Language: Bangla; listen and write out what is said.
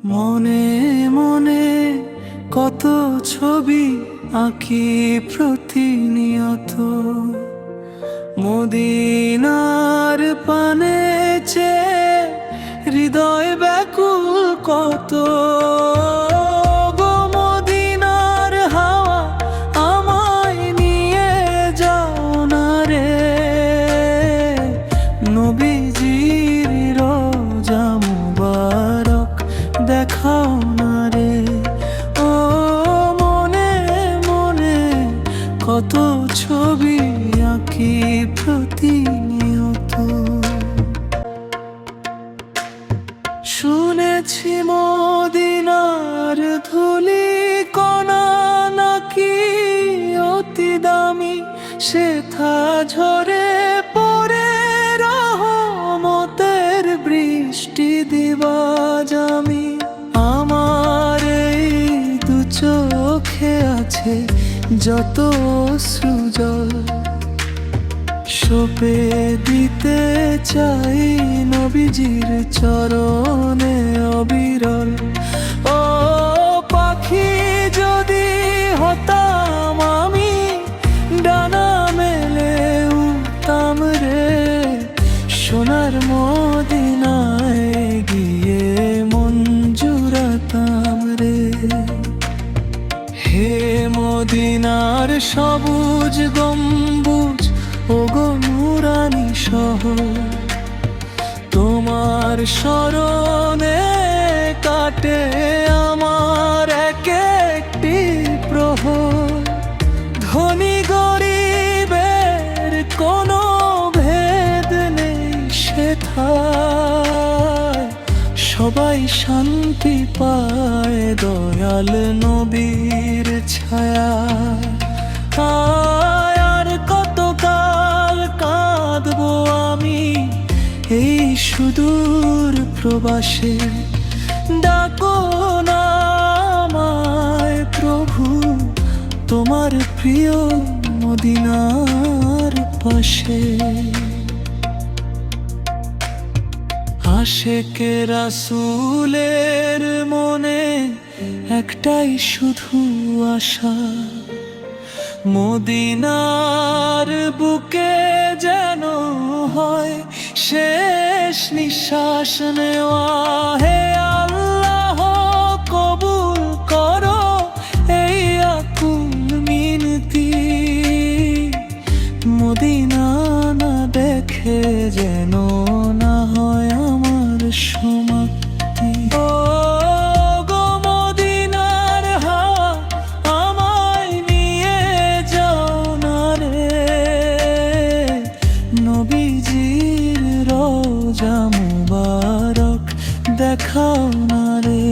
মনে মনে কত ছবি আঁকি প্রতিনিয়ত, মদিনার পানে চেয়ে হৃদয় ব্যাকুল কত। গো মদিনার হাওয়া আমায় নিয়ে যাও না রে, নবীজির রোজা মুবারক দেখাও না রে। ও মনে মনে কত ছবি আঁকি প্রতিনিয়ত। শুনেছি মদিনার ধুলি কণা নাকি অতি দামি, সেথা ঝরে পড়ে রহমতের বৃষ্টি দিবা জামি। আমার এই দু চোখে আছে যত অশ্রুজল, সঁপে দিতে চাই নবীজির চরণে অবিরল। ও পাখি যদি হতাম আমি, ডানা মেলে উড়তাম রে, সোনার মদিনায় গিয়ে মন জুড়াতাম রে। হে মদিনার সবুজ গম্বুজ, ওগো নুরানি শহর, তোমার স্মরণে কাটে আমার এক একটি প্রহর। ধনী গরিবের কোনো ভেদ নেই সেথায়, সবাই শান্তি পায় দয়াল নবীর ছায়া। আর কতকাল কাঁদবো আমি এই সুদূর প্রবাসে, ডাকো না আমায় প্রভু তোমার প্রিয় মদিনার পাশে। আশেকে রাসূলের মনে একটাই শুধু আশা, মদিনার বুকে যেন হয় শেষ নিঃশ্বাস নেওয়া। হে আল্লাহ কবুল করো এই আকুল মিনতি, মদিনা না দেখে যেন না হয় আমার সমাপ্তি। ও গো মদিনার হাওয়া আমায় নিয়ে যাও না রে, নবীজির রোজা মুবারক দেখাও না রে।